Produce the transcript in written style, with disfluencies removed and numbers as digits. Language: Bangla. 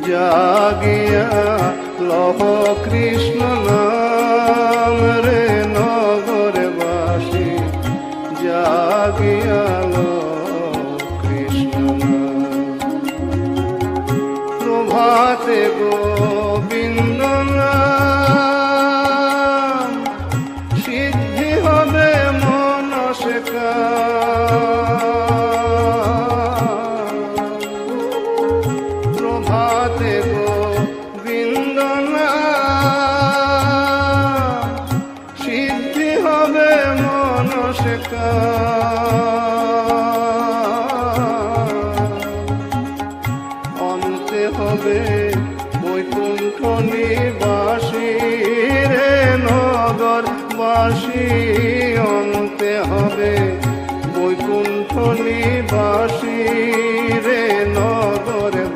জাগিয়া লহ কৃষ্ণ নাম রে নগরবাসী, জাগিয়া লহ কৃষ্ণ নাম। প্রভাতে গোবিন্দ নাম, সিদ্ধি হবে মনসে প্রভাতে গোবিন্দ নাম, সিদ্ধি হবে মনসে অন্তে হবে বৈকুণ্ঠ নিবাসী রে নগরবাসী, অন্তে হবে বৈকুণ্ঠ নিবাসী রে নগরবাসী।